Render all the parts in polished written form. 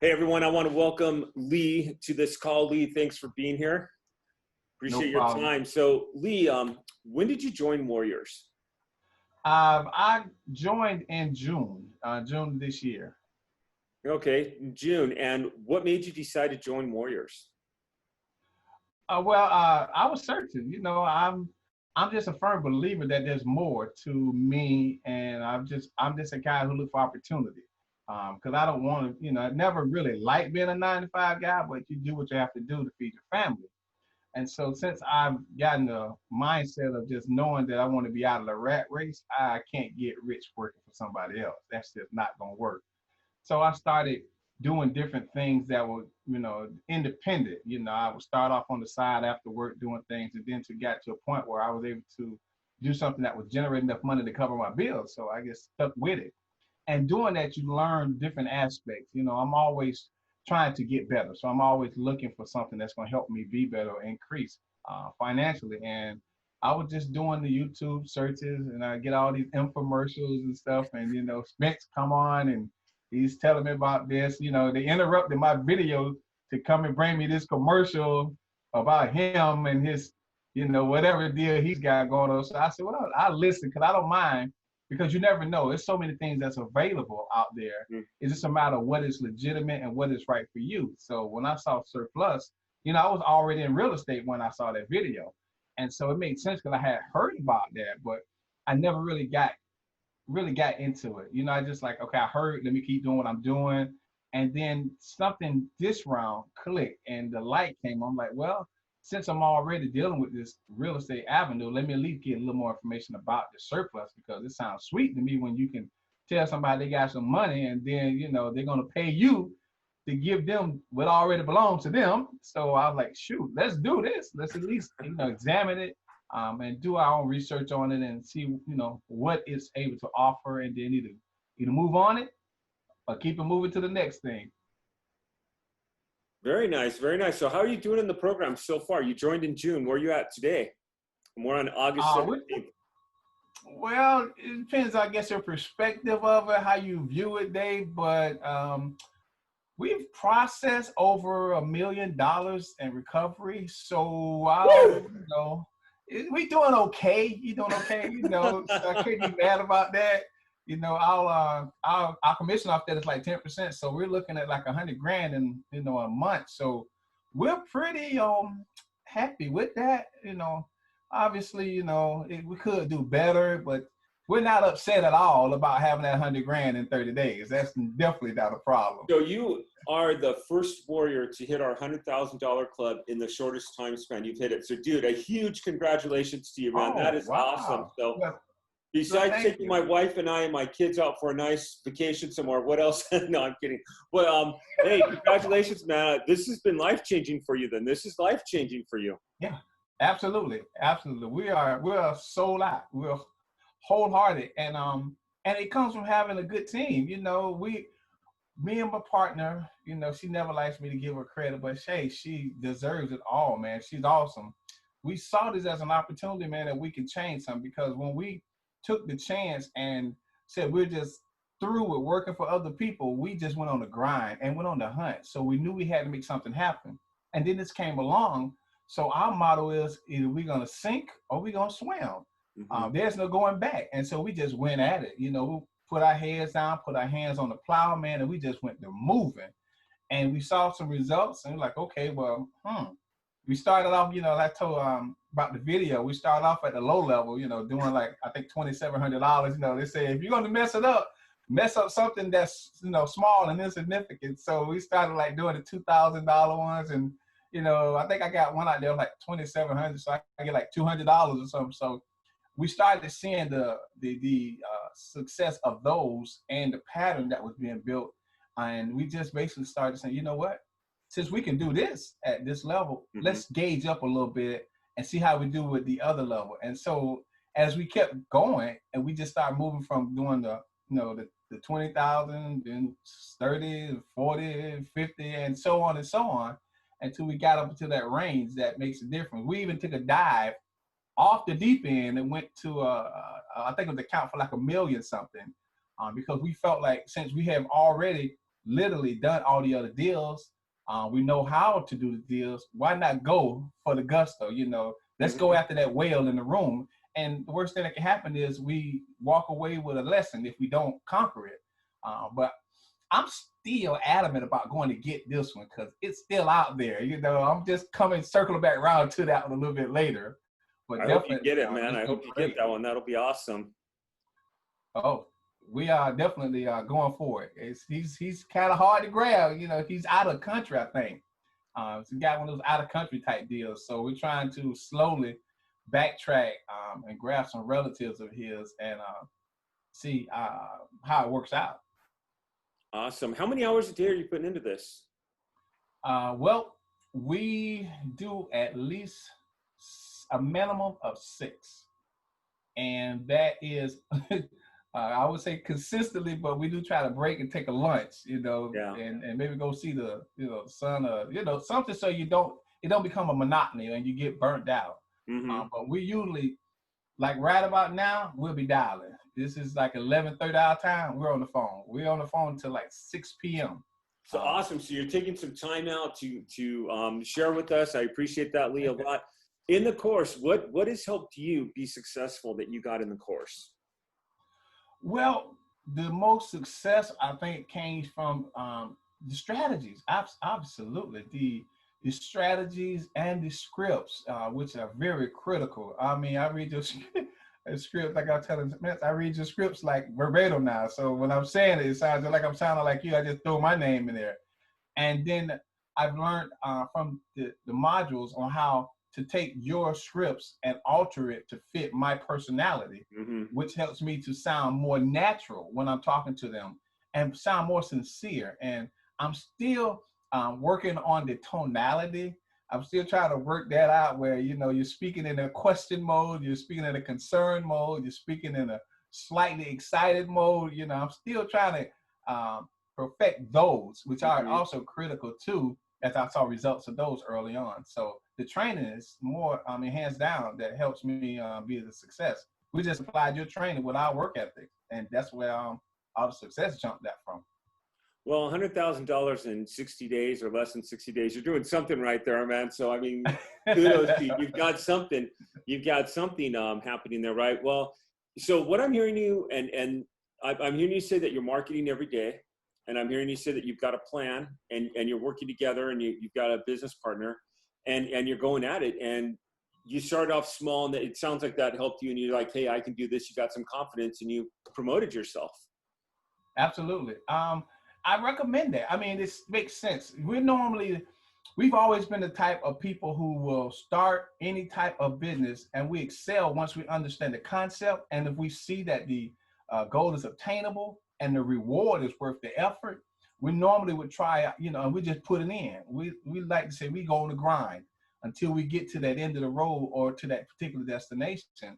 Hey everyone, I want to welcome Lee to this call. Lee, thanks for being here. No Appreciate your problem. time. So Lee, when did you join Warriors? I joined in June this year. Okay, in June. And what made you decide to join Warriors? I was searching. I'm just a firm believer that there's more to me, and I'm just a guy who looks for opportunity. Because I don't want to, I never really liked being a 9 to 5 guy, but you do what you have to do to feed your family. And so since I've gotten the mindset of just knowing that I want to be out of the rat race, I can't get rich working for somebody else. That's just not gonna work. So I started doing different things that were, independent. I would start off on the side after work doing things, and then to get to a point where I was able to do something that was generating enough money to cover my bills. So I just stuck with it. And doing that, you learn different aspects. I'm always trying to get better. So I'm always looking for something that's going to help me be better or increase financially. And I was just doing the YouTube searches, and I get all these infomercials and stuff. And, Spence come on and he's telling me about this. They interrupted my video to come and bring me this commercial about him and his, whatever deal he's got going on. So I said, well, I listen because I don't mind, because you never know. There's so many things that's available out there. It's just a matter of what is legitimate and what is right for you. So when I saw Surplus, I was already in real estate when I saw that video. And so it made sense because I had heard about that, but I never really got into it. I just like, okay, I heard, let me keep doing what I'm doing. And then something this round clicked and the light came on. I'm like, well, since I'm already dealing with this real estate avenue, let me at least get a little more information about the surplus, because it sounds sweet to me when you can tell somebody they got some money and then, they're going to pay you to give them what already belongs to them. So I was like, shoot, let's do this. Let's at least, examine it, and do our own research on it and see, what it's able to offer, and then either move on it or keep it moving to the next thing. Very nice, very nice. So how are you doing in the program so far? You joined in June. Where are you at today? And we're on August 17th. Well, it depends, I guess, your perspective of it, how you view it, Dave. But we've processed over $1 million in recovery. So we doing okay. You doing okay? So I can't be mad about that. Our commission off that is like 10%. So we're looking at like $100,000 in a month. So we're pretty happy with that. Obviously, we could do better, but we're not upset at all about having that $100,000 in 30 days. That's definitely not a problem. So you are the first Warrior to hit our $100,000 club in the shortest time span. You've hit it. So dude, a huge congratulations to you, man. That is awesome. So besides taking my wife and I and my kids out for a nice vacation somewhere, what else? No, I'm kidding. But hey, congratulations, man. This has been life-changing for you then. This is life-changing for you. Yeah, absolutely. Absolutely. We're sold out. We're wholehearted. And it comes from having a good team. Me and my partner, she never likes me to give her credit, but hey, she deserves it all, man. She's awesome. We saw this as an opportunity, man, that we can change something, because when we took the chance and said we're just through with working for other people, we just went on the grind and went on the hunt. So we knew we had to make something happen. And then this came along. So our motto is either we're going to sink or we're going to swim. There's no going back. And so we just went at it. We put our heads down, put our hands on the plow, man, and we just went to moving. And we saw some results, and we're like, okay, well, we started off, I told about the video, we started off at the low level, doing like, I think $2,700. They say, if you're going to mess up something that's, small and insignificant. So we started like doing the $2,000 ones. And, I think I got one out there like $2,700. So I get like $200 or something. So we started seeing the success of those and the pattern that was being built. And we just basically started saying, you know what? Since we can do this at this level, let's gauge up a little bit and see how we do with the other level. And so as we kept going, and we just started moving from doing the 20,000, then 30, 40, 50, and so on, until we got up to that range that makes a difference. We even took a dive off the deep end and went to I think it was the count for like $1 million something, because we felt like since we have already literally done all the other deals. We know how to do the deals. Why not go for the gusto? You know, let's go after that whale in the room. And the worst thing that can happen is we walk away with a lesson if we don't conquer it. But I'm still adamant about going to get this one because it's still out there. You know, I'm just circling back around to that one a little bit later. But I hope you get it, man. I hope you get that one. That'll be awesome. Oh, we are definitely going for it. He's kind of hard to grab. You know, he's out of country, I think. So he got one of those out of country type deals. So we're trying to slowly backtrack and grab some relatives of his and see how it works out. Awesome. How many hours a day are you putting into this? Well, we do at least a minimum of 6. And that is, I would say consistently, but we do try to break and take a lunch, you know, and maybe go see the, you know, sun, you know, something so it don't become a monotony and you get burnt out. But we usually, like right about now, we'll be dialing. This is like 11:30 our time. We're on the phone. We're on the phone till like 6 p.m. So awesome. So you're taking some time out to share with us. I appreciate that, Lee, a lot. In the course, what has helped you be successful that you got in the course? Well, the most success I think came from the strategies. Absolutely, the strategies and the scripts, which are very critical. I mean, I read your script like I tell them. I read your scripts like verbatim now. So when I'm saying it, it sounds like I'm sounding like you. I just throw my name in there, and then I've learned from the modules on how to take your scripts and alter it to fit my personality, which helps me to sound more natural when I'm talking to them and sound more sincere. And I'm still working on the tonality. I'm still trying to work that out where, you know, you're speaking in a question mode, you're speaking in a concern mode, you're speaking in a slightly excited mode. You know, I'm still trying to perfect those, which are also critical too, as I saw results of those early on. So the training is more, hands down, that helps me be a success. We just applied your training with our work ethic, and that's where all the success jumped that from. Well, $100,000 in 60 days or less than 60 days, you're doing something right there, man. So, I mean, kudos to you. You've got something happening there, right? Well, so what I'm hearing you, and I'm hearing you say that you're marketing every day, and I'm hearing you say that you've got a plan and you're working together and you've got a business partner and you're going at it. And you started off small and it sounds like that helped you and you're like, hey, I can do this. You got some confidence and you promoted yourself. Absolutely. I recommend that. I mean, this makes sense. We've always been the type of people who will start any type of business and we excel once we understand the concept. And if we see that the goal is obtainable and the reward is worth the effort, we normally would try, you know, and we just put it in. We like to say we go on the grind until we get to that end of the road or to that particular destination.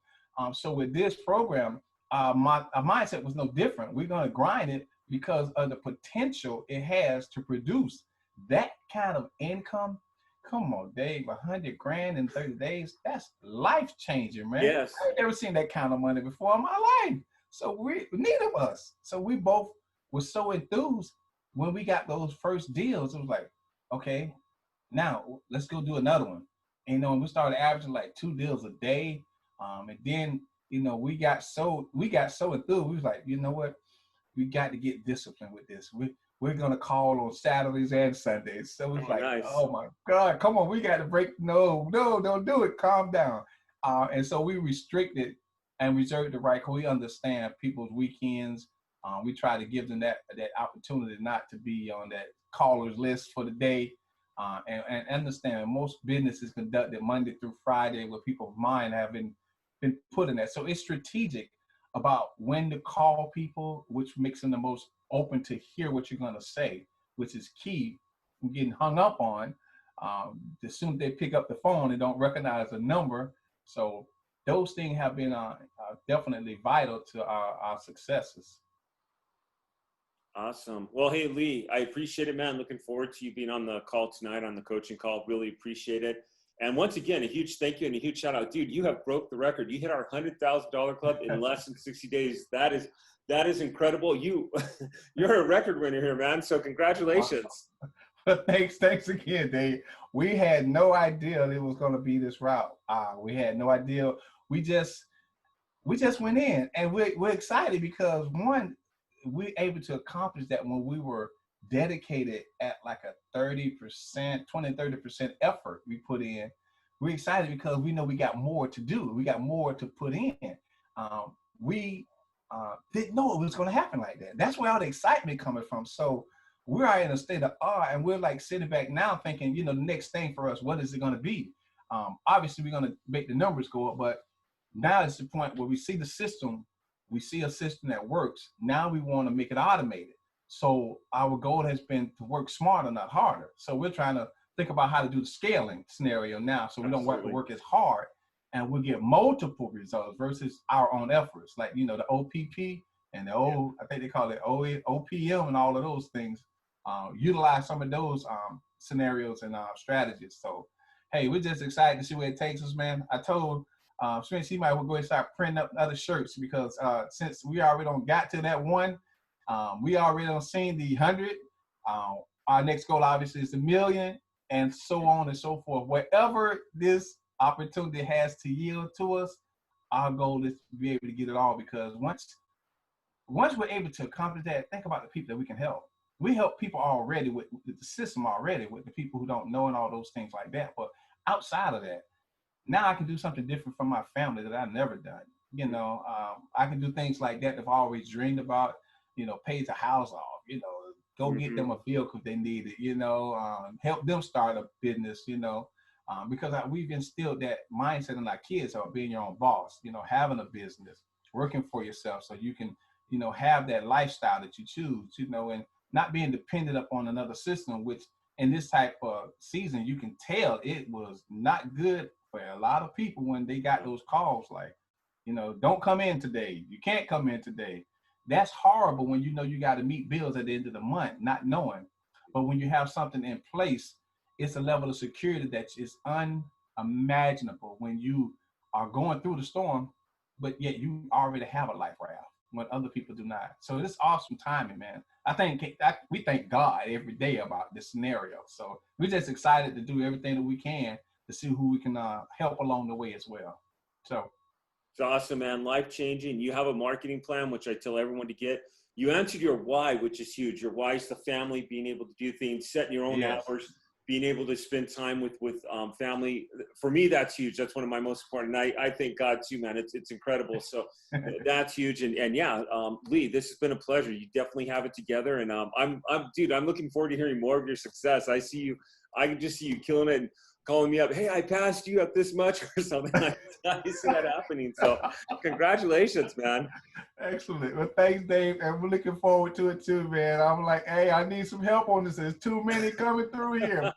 So with this program, our mindset was no different. We're going to grind it because of the potential it has to produce that kind of income. Come on, Dave, 100 grand in 30 days, that's life changing, man. Yes. I've never seen that kind of money before in my life. So neither of us. So we both were so enthused when we got those first deals. It was like, okay, now let's go do another one. And, you know, and we started averaging like 2 deals a day. And then, you know, we got so enthused. We was like, you know what? We got to get disciplined with this. We're going to call on Saturdays and Sundays. So it's nice. Oh my God, come on. We got to break. No, don't do it. Calm down. And so we restricted and reserved the right, because we understand people's weekends. We try to give them that opportunity not to be on that caller's list for the day. And understand most business is conducted Monday through Friday where people's mind have been put in that. So it's strategic about when to call people, which makes them the most open to hear what you're going to say, which is key from getting hung up on. As soon as they pick up the phone, they don't recognize the number. So those things have been definitely vital to our successes. Awesome. Well, hey, Lee, I appreciate it, man. Looking forward to you being on the call tonight, on the coaching call. Really appreciate it. And once again, a huge thank you and a huge shout out. Dude, you have broke the record. You hit our $100,000 club in less than 60 days. That That is incredible. You're a record winner here, man. So congratulations. Thanks again, Dave. We had no idea it was going to be this route. We had no idea. We just went in, and we're excited because one, we're able to accomplish that when we were dedicated at like a 30%, 20-30% effort we put in. We're excited because we know we got more to do. We got more to put in. We didn't know it was going to happen like that. That's where all the excitement coming from. So we are in a state of awe, and we're like sitting back now thinking, the next thing for us, what is it going to be? Obviously, we're going to make the numbers go up, but now it's the point where we see the system, we see a system that works. Now we want to make it automated. So our goal has been to work smarter, not harder. So we're trying to think about how to do the scaling scenario now, so we don't have to work as hard, and we'll get multiple results versus our own efforts, like the OPP and the I think they call it OPM and all of those things. Utilize some of those scenarios and strategies. So, hey, we're just excited to see where it takes us, man. I told Spence he might go ahead and start printing up other shirts because since we already got to that one, we already seen the 100. Our next goal obviously is the 1 million, and so on and so forth. Wherever this opportunity has to yield to us, our goal is to be able to get it all, because once we're able to accomplish that, think about the people that we can help. We help people already with the system already, with the people who don't know and all those things like that. But outside of that, now I can do something different from my family that I've never done. I can do things like that I've always dreamed about, pay the house off, go get them a vehicle if they need it, help them start a business, because we've instilled that mindset in our kids about being your own boss, having a business, working for yourself so you can, have that lifestyle that you choose, and not being dependent upon another system, which in this type of season, you can tell it was not good for a lot of people when they got those calls like, don't come in today. You can't come in today. That's horrible when you got to meet bills at the end of the month, not knowing. But when you have something in place, it's a level of security that is unimaginable when you are going through the storm, but yet you already have a life raft when other people do not. So it's awesome timing, man. We thank God every day about this scenario. So we're just excited to do everything that we can to see who we can help along the way as well. So it's awesome, man. Life-changing. You have a marketing plan, which I tell everyone to get. You answered your why, which is huge. Your why is the family, being able to do things, setting your own hours, being able to spend time with family. For me, that's huge. That's one of my most important. I thank God too, man. It's incredible. So that's huge. And yeah, Lee, this has been a pleasure. You definitely have it together. And I'm looking forward to hearing more of your success. I can just see you killing it and calling me up. Hey, I passed you at this much or something. I see that happening. So congratulations, man. Excellent. Well, thanks, Dave. And we're looking forward to it too, man. I'm like, hey, I need some help on this. There's too many coming through here.